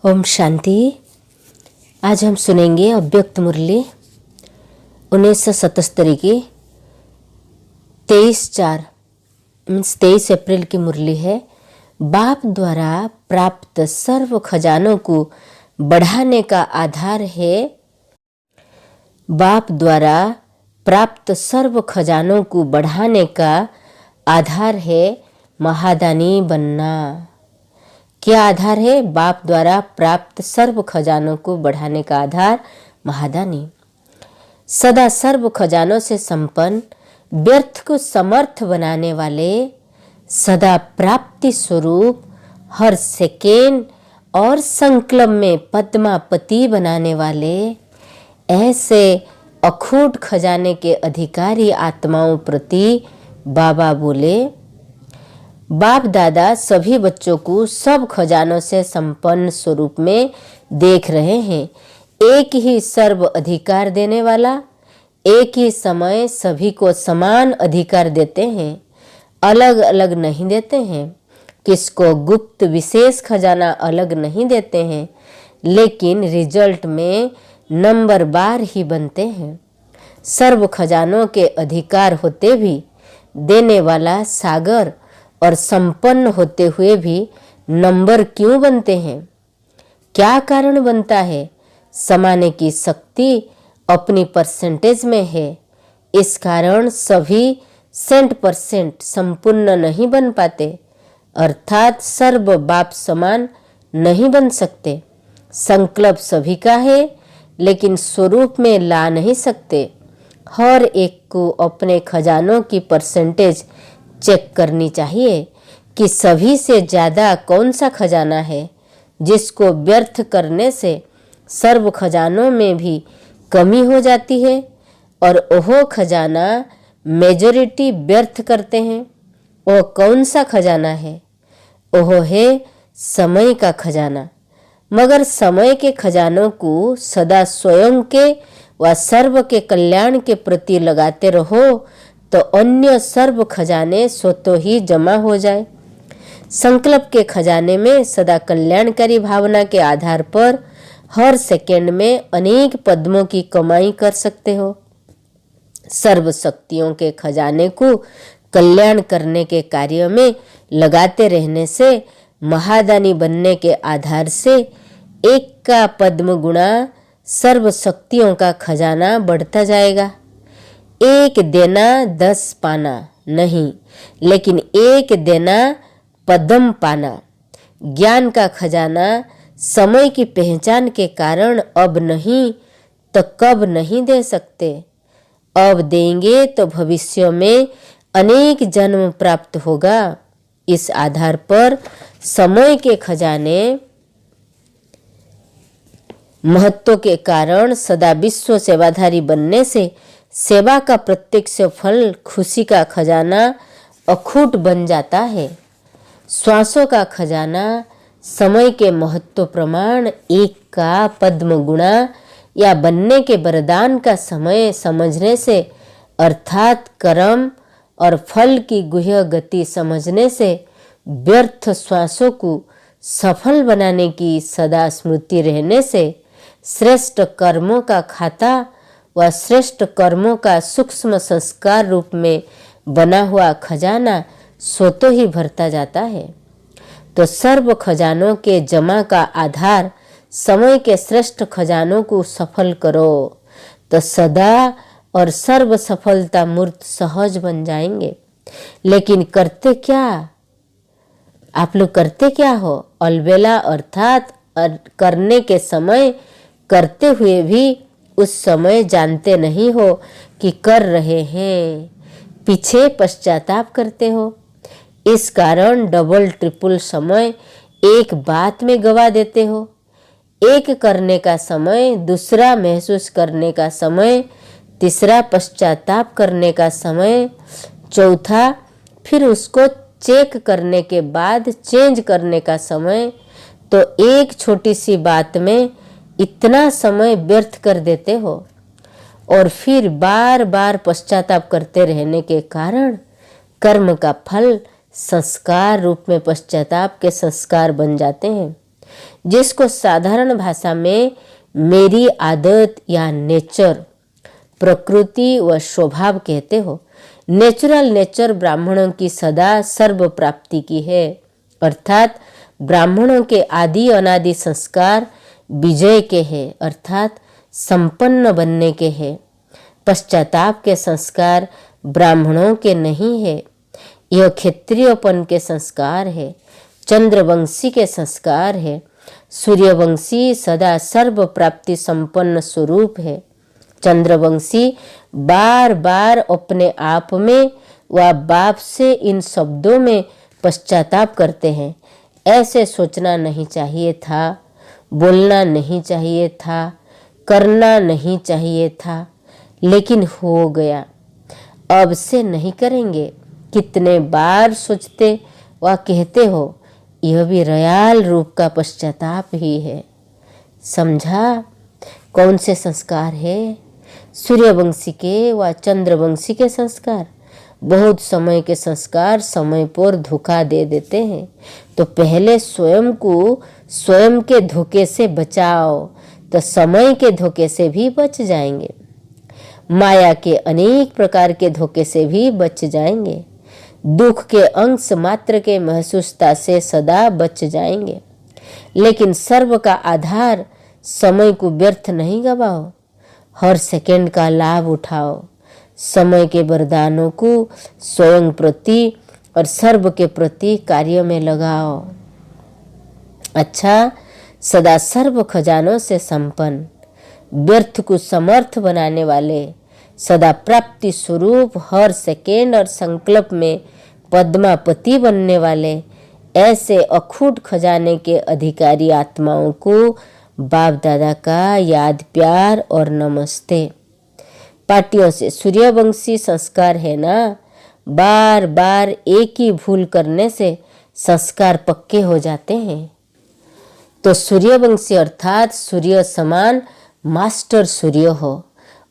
ओम शांति। आज हम सुनेंगे अव्यक्त मुरली 1977 की 23 अप्रैल की मुरली है। बाप द्वारा प्राप्त सर्व खजानों को बढ़ाने का आधार है। बाप द्वारा प्राप्त सर्व खजानों को बढ़ाने का आधार है महादानी बनना। क्या आधार है? बाप द्वारा प्राप्त सर्व खजानों को बढ़ाने का आधार महादानी। सदा सर्व खजानों से संपन्न, व्यर्थ को समर्थ बनाने वाले, सदा प्राप्ति स्वरूप, हर सेकेंड और संकल्प में पद्मापति बनाने वाले, ऐसे अखूट खजाने के अधिकारी आत्माओं प्रति बाबा बोले। बाप दादा सभी बच्चों को सब खजानों से संपन्न स्वरूप में देख रहे हैं। एक ही सर्व अधिकार देने वाला, एक ही समय सभी को समान अधिकार देते हैं, अलग अलग नहीं देते हैं। किसको गुप्त विशेष खजाना अलग नहीं देते हैं, लेकिन रिजल्ट में नंबर बार ही बनते हैं। सर्व खजानों के अधिकार होते भी देने वाला सागर और संपन्न होते हुए भी नंबर क्यों बनते हैं? क्या कारण बनता है? समाने की शक्ति अपनी परसेंटेज में है। इस कारण सभी 100% संपूर्ण नहीं बन पाते, अर्थात सर्व बाप समान नहीं बन सकते। संकल्प सभी का है, लेकिन स्वरूप में ला नहीं सकते। हर एक को अपने खजानों की परसेंटेज चेक करनी चाहिए कि सभी से ज़्यादा कौन सा खजाना है, जिसको व्यर्थ करने से सर्व खजानों में भी कमी हो जाती है, और वह खजाना मेजॉरिटी व्यर्थ करते हैं। वह कौन सा खजाना है? वह है समय का खजाना। मगर समय के खजानों को सदा स्वयं के व सर्व के कल्याण के प्रति लगाते रहो तो अन्य सर्व खजाने स्वतः ही जमा हो जाए। संकल्प के खजाने में सदा कल्याणकारी भावना के आधार पर हर सेकंड में अनेक पद्मों की कमाई कर सकते हो। सर्व शक्तियों के खजाने को कल्याण करने के कार्य में लगाते रहने से महादानी बनने के आधार से एक का पद्म गुणा सर्व शक्तियों का खजाना बढ़ता जाएगा। एक देना 10 पाना नहीं, लेकिन एक देना पद्म पाना। ज्ञान का खजाना समय की पहचान के कारण अब नहीं तो कब नहीं दे सकते। अब देंगे तो भविष्य में अनेक जन्म प्राप्त होगा। इस आधार पर समय के खजाने महत्व के कारण सदा विश्व सेवाधारी बनने से सेवा का प्रत्यक्ष फल खुशी का खजाना अखूट बन जाता है। श्वासों का खजाना समय के महत्व प्रमाण एक का पद्म गुणा या बनने के वरदान का समय समझने से, अर्थात कर्म और फल की गुह्य गति समझने से, व्यर्थ श्वासों को सफल बनाने की सदा स्मृति रहने से, श्रेष्ठ कर्मों का खाता व श्रेष्ठ कर्मों का सूक्ष्म संस्कार रूप में बना हुआ खजाना स्वतः ही भरता जाता है। तो सर्व खजानों के जमा का आधार समय के श्रेष्ठ खजानों को सफल करो तो सदा और सर्व सफलता मूर्त सहज बन जाएंगे। लेकिन करते क्या? आप लोग करते क्या हो? अलबेला अर्थात करने के समय करते हुए भी उस समय जानते नहीं हो कि कर रहे हैं, पीछे पश्चाताप करते हो। इस कारण डबल ट्रिपल समय एक बात में गवा देते हो। एक करने का समय, दूसरा महसूस करने का समय, तीसरा पश्चाताप करने का समय, चौथा फिर उसको चेक करने के बाद चेंज करने का समय। तो एक छोटी सी बात में इतना समय व्यर्थ कर देते हो, और फिर बार बार पश्चाताप करते रहने के कारण कर्म का फल संस्कार रूप में पश्चाताप के संस्कार बन जाते हैं। जिसको साधारण भाषा में मेरी आदत या नेचर, प्रकृति व स्वभाव कहते हो। नेचुरल नेचर ब्राह्मणों की सदा सर्व प्राप्ति की है, अर्थात ब्राह्मणों के आदि अनादि संस्कार विजय के हैं, अर्थात संपन्न बनने के हैं। पश्चाताप के संस्कार ब्राह्मणों के नहीं है, यह क्षत्रियपन के संस्कार है, चंद्रवंशी के संस्कार है। सूर्यवंशी सदा सर्व प्राप्ति संपन्न स्वरूप है। चंद्रवंशी बार बार अपने आप में व बाप से इन शब्दों में पश्चाताप करते हैं। ऐसे सोचना नहीं चाहिए था, बोलना नहीं चाहिए था, करना नहीं चाहिए था, लेकिन हो गया, अब से नहीं करेंगे। कितने बार सोचते व कहते हो, यह भी रयाल रूप का पश्चाताप ही है। समझा कौन से संस्कार है? सूर्यवंशी के व चंद्रवंशी के संस्कार। बहुत समय के संस्कार समय पर धोखा दे देते हैं, तो पहले स्वयं को स्वयं के धोखे से बचाओ, तो समय के धोखे से भी बच जाएंगे। माया के अनेक प्रकार के धोखे से भी बच जाएंगे। दुख के अंश मात्र के महसूसता से सदा बच जाएंगे। लेकिन सर्व का आधार समय को व्यर्थ नहीं गवाओ, हर सेकंड का लाभ उठाओ। समय के वरदानों को स्वयं प्रति और सर्व के प्रति कार्य में लगाओ। अच्छा, सदा सर्व खजानों से संपन्न, व्यर्थ को समर्थ बनाने वाले, सदा प्राप्ति स्वरूप, हर सेकेंड और संकल्प में पद्मापति बनने वाले, ऐसे अखूट खजाने के अधिकारी आत्माओं को बाप दादा का याद, प्यार और नमस्ते। पार्टियों से सूर्यवंशी संस्कार है ना, बार बार एक ही भूल करने से संस्कार पक्के हो जाते हैं। तो सूर्यवंशी अर्थात सूर्य समान मास्टर सूर्य हो।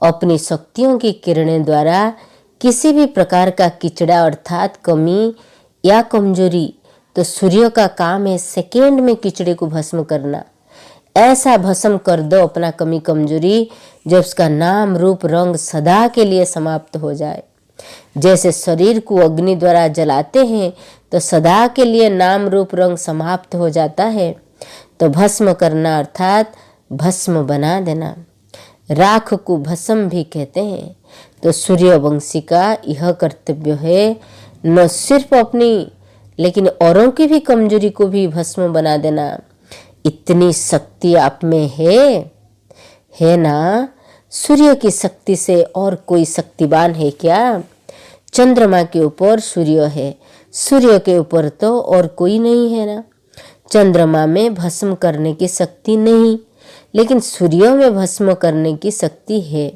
अपनी शक्तियों की किरणें द्वारा किसी भी प्रकार का किचड़ा अर्थात कमी या कमजोरी, तो सूर्य का काम है सेकेंड में किचड़े को भस्म करना। ऐसा भस्म कर दो अपना कमी कमजोरी, जब उसका नाम रूप रंग सदा के लिए समाप्त हो जाए। जैसे शरीर को अग्नि द्वारा जलाते हैं तो सदा के लिए नाम रूप रंग समाप्त हो जाता है, तो भस्म करना अर्थात भस्म बना देना। राख को भस्म भी कहते हैं। तो सूर्यवंशी का यह कर्तव्य है, न सिर्फ अपनी लेकिन औरों की भी कमजोरी को भी भस्म बना देना। इतनी शक्ति आप में है ना? सूर्य की शक्ति से और कोई शक्तिवान है क्या? चंद्रमा के ऊपर सूर्य है, सूर्य के ऊपर तो और कोई नहीं है ना। चंद्रमा में भस्म करने की शक्ति नहीं, लेकिन सूर्य में भस्म करने की शक्ति है।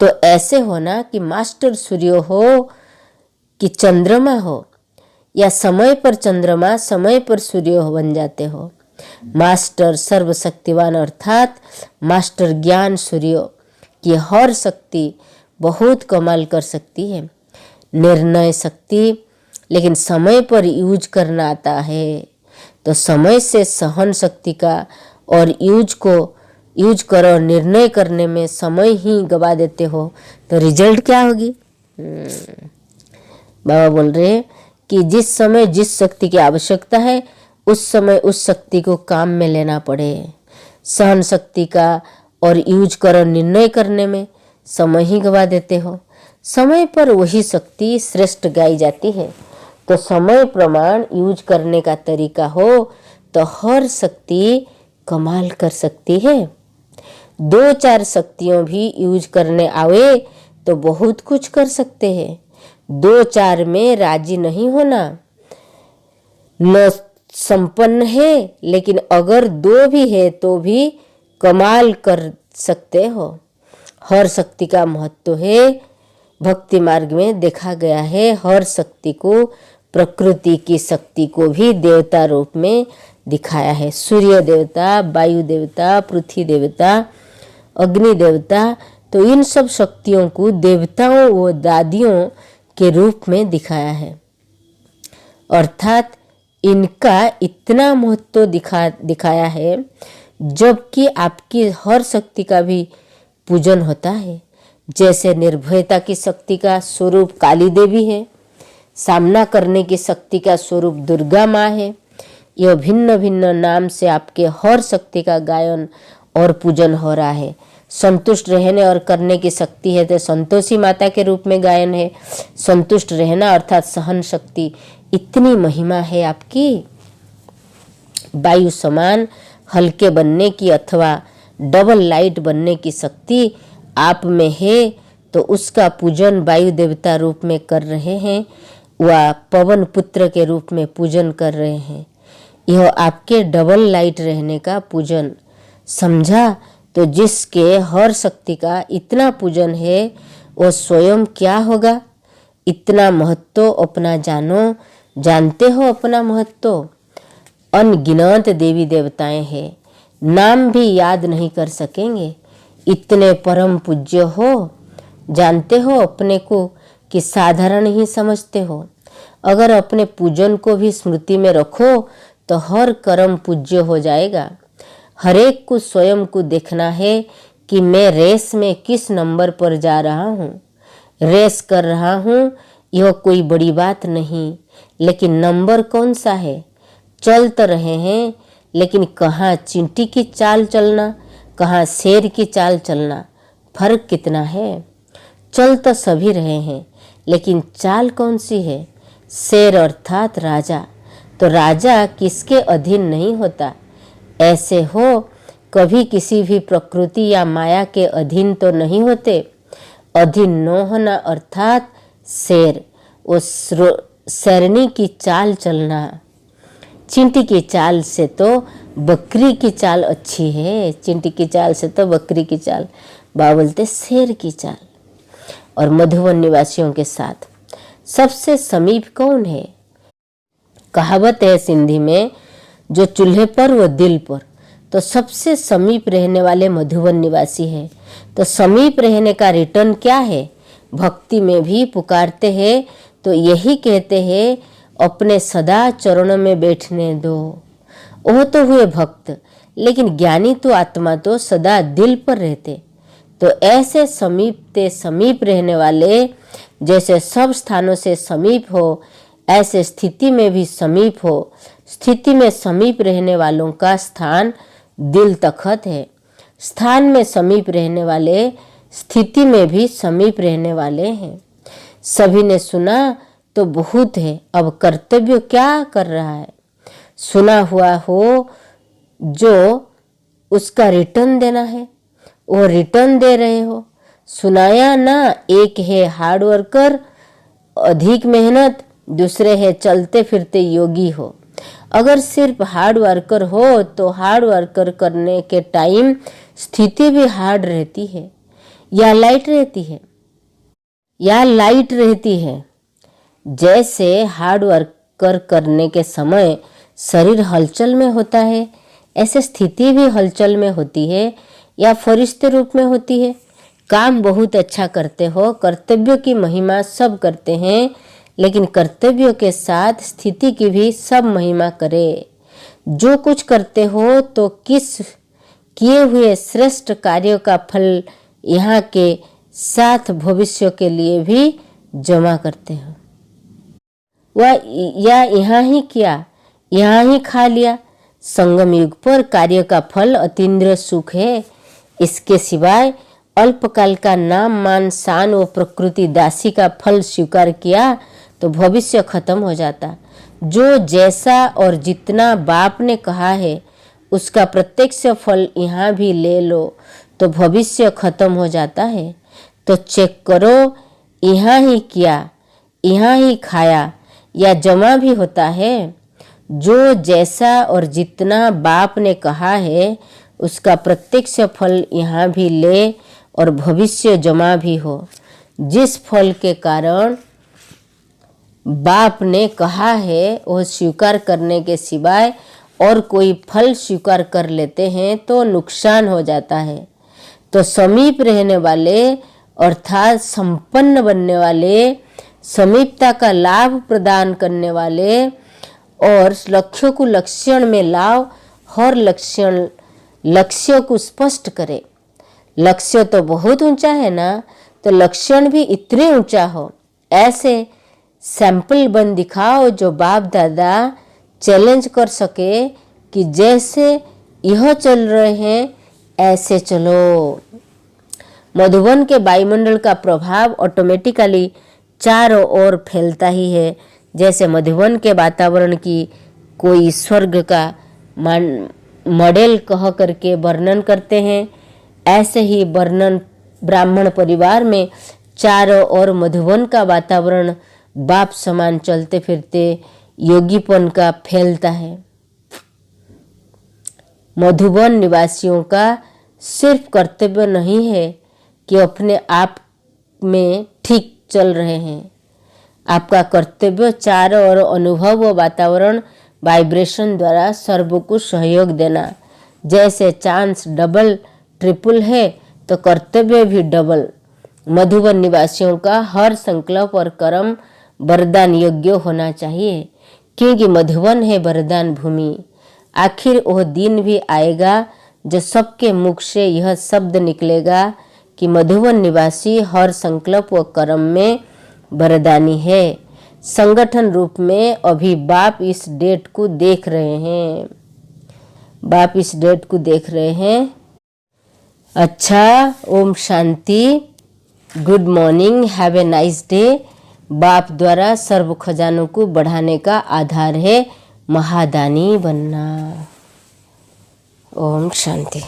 तो ऐसे होना कि मास्टर सूर्य हो कि चंद्रमा हो, या समय पर चंद्रमा समय पर सूर्य हो बन जाते हो। मास्टर सर्वशक्तिवान अर्थात मास्टर ज्ञान सूर्य की हर शक्ति बहुत कमाल कर सकती है। निर्णय शक्ति, लेकिन समय पर यूज करना आता है। तो समय से सहन शक्ति का और यूज करो, निर्णय करने में समय ही गवा देते हो, तो रिजल्ट क्या होगी? बाबा बोल रहे हैं कि जिस समय जिस शक्ति की आवश्यकता है उस समय उस शक्ति को काम में लेना पड़े। सहन शक्ति का और यूज करो निर्णय करने में समय ही गवा देते हो। समय पर वही शक्ति श्रेष्ठ गाई जाती है। तो समय प्रमाण यूज करने का तरीका हो तो हर शक्ति कमाल कर सकती है। 2-4 शक्तियों भी यूज करने आवे तो बहुत कुछ कर सकते हैं। 2-4 में राजी नहीं होना। न संपन्न है, लेकिन अगर 2 भी है तो भी कमाल कर सकते हो। हर शक्ति का महत्व है। भक्ति मार्ग में देखा गया है, हर शक्ति को, प्रकृति की शक्ति को भी देवता रूप में दिखाया है। सूर्य देवता, वायु देवता, पृथ्वी देवता, अग्नि देवता, तो इन सब शक्तियों को देवताओं व दादियों के रूप में दिखाया है। अर्थात इनका इतना महत्व दिखाया है, जबकि आपकी हर शक्ति का भी पूजन होता है। जैसे निर्भयता की शक्ति का स्वरूप काली देवी है, सामना करने की शक्ति का स्वरूप दुर्गा माँ है। यह भिन्न भिन्न नाम से आपके हर शक्ति का गायन और पूजन हो रहा है। संतुष्ट रहने और करने की शक्ति है तो संतोषी माता के रूप में गायन है। संतुष्ट रहना अर्थात सहन शक्ति, इतनी महिमा है आपकी। वायु समान हल्के बनने की अथवा डबल लाइट बनने की शक्ति आप में है, तो उसका पूजन वायु देवता रूप में कर रहे हैं, वह पवन पुत्र के रूप में पूजन कर रहे हैं। यह आपके डबल लाइट रहने का पूजन समझा। तो जिसके हर शक्ति का इतना पूजन है, वो स्वयं क्या होगा। इतना महत्व अपना जानो, जानते हो अपना महत्व। अनगिनत देवी देवताएं हैं, नाम भी याद नहीं कर सकेंगे, इतने परम पूज्य हो। जानते हो अपने को कि साधारण ही समझते हो। अगर अपने पूजन को भी स्मृति में रखो तो हर कर्म पूज्य हो जाएगा। हरेक को स्वयं को देखना है कि मैं रेस में किस नंबर पर जा रहा हूँ। रेस कर रहा हूँ, यह कोई बड़ी बात नहीं, लेकिन नंबर कौन सा है। चल तो रहे हैं, लेकिन कहाँ चींटी की चाल चलना, कहाँ शेर की चाल चलना, फर्क कितना है। चल तो सभी रहे हैं, लेकिन चाल कौन सी है। शेर अर्थात राजा, तो राजा किसके अधीन नहीं होता। ऐसे हो कभी किसी भी प्रकृति या माया के अधीन तो नहीं होते। अधीन न होना अर्थात शेर, वो शेरनी की चाल चलना। चींटी की चाल से तो बकरी की चाल अच्छी है, चींटी की चाल से तो बकरी की चाल, बाबा बोलते शेर की चाल। और मधुबन निवासियों के साथ सबसे समीप कौन है। कहावत है सिंधी में, जो चूल्हे पर वो दिल पर, तो सबसे समीप रहने वाले मधुबन निवासी है। तो समीप रहने का रिटर्न क्या है। भक्ति में भी पुकारते हैं तो यही कहते हैं, अपने सदा चरणों में बैठने दो। वह तो हुए भक्त, लेकिन ज्ञानी तो आत्मा तो सदा दिल पर रहते। तो ऐसे समीप रहने वाले, जैसे सब स्थानों से समीप हो, ऐसे स्थिति में भी समीप हो। स्थिति में समीप रहने वालों का स्थान दिल तखत है। स्थान में समीप रहने वाले स्थिति में भी समीप रहने वाले हैं। सभी ने सुना तो बहुत है, अब कर्तव्य क्या कर रहा है। सुना हुआ हो जो उसका रिटर्न देना है, वो रिटर्न दे रहे हो। सुनाया ना, एक है हार्ड वर्कर, अधिक मेहनत, दूसरे है चलते फिरते योगी हो। अगर सिर्फ हार्ड वर्कर हो तो हार्ड वर्कर करने के टाइम स्थिति भी हार्ड रहती है या लाइट रहती है, जैसे हार्ड वर्कर करने के समय शरीर हलचल में होता है, ऐसे स्थिति भी हलचल में होती है या फरिश्ते रूप में होती है। काम बहुत अच्छा करते हो, कर्तव्य की महिमा सब करते हैं, लेकिन कर्तव्यों के साथ स्थिति की भी सब महिमा करे। जो कुछ करते हो तो किस किए हुए श्रेष्ठ कार्यों का फल यहाँ के साथ भविष्य के लिए भी जमा करते हो। वह या यहाँ ही किया, यहाँ ही खा लिया। संगम युग पर कार्य का फल अतीन्द्रिय सुख है। इसके सिवाय अल्पकाल का नाम मान शान व प्रकृति दासी का फल स्वीकार किया तो भविष्य खत्म हो जाता। जो जैसा और जितना बाप ने कहा है उसका प्रत्यक्ष फल यहाँ भी ले लो तो भविष्य खत्म हो जाता है। तो चेक करो, यहाँ ही किया, यहाँ ही खाया या जमा भी होता है। जो जैसा और जितना बाप ने कहा है उसका प्रत्यक्ष फल यहाँ भी ले और भविष्य जमा भी हो। जिस फल के कारण बाप ने कहा है वह स्वीकार करने के सिवाय और कोई फल स्वीकार कर लेते हैं तो नुकसान हो जाता है। तो समीप रहने वाले अर्थात संपन्न बनने वाले, समीपता का लाभ प्रदान करने वाले और लक्ष्यों को लक्षण में लाओ। हर लक्ष्य को स्पष्ट करे। लक्ष्य तो बहुत ऊंचा है ना, तो लक्षण भी इतने ऊंचा हो। ऐसे सैंपल बन दिखाओ जो बाप दादा चैलेंज कर सके कि जैसे यह चल रहे हैं ऐसे चलो। मधुबन के वायुमंडल का प्रभाव ऑटोमेटिकली चारों ओर फैलता ही है। जैसे मधुबन के वातावरण की कोई स्वर्ग का मॉडल कह करके वर्णन करते हैं, ऐसे ही वर्णन ब्राह्मण परिवार में चारों ओर मधुबन का वातावरण बाप समान चलते फिरते योगीपन का फैलता है। मधुबन निवासियों का सिर्फ कर्तव्य नहीं है कि अपने आप में ठीक चल रहे हैं। आपका कर्तव्य चारों ओर अनुभव व वातावरण वाइब्रेशन द्वारा सर्व को सहयोग देना। जैसे चांस डबल ट्रिपल है तो कर्तव्य भी डबल। मधुबन निवासियों का हर संकल्प और कर्म वरदान योग्य होना चाहिए, क्योंकि मधुबन है वरदान भूमि। आखिर वह दिन भी आएगा जो सबके मुख से यह शब्द निकलेगा कि मधुबन निवासी हर संकल्प व कर्म में वरदानी है। संगठन रूप में अभी बाप इस डेट को देख रहे हैं। बाप इस डेट को देख रहे हैं। अच्छा, ओम शांति, good morning, have a nice day. बाप द्वारा सर्व खजानों को बढ़ाने का आधार है महादानी बनना। ओम शांति।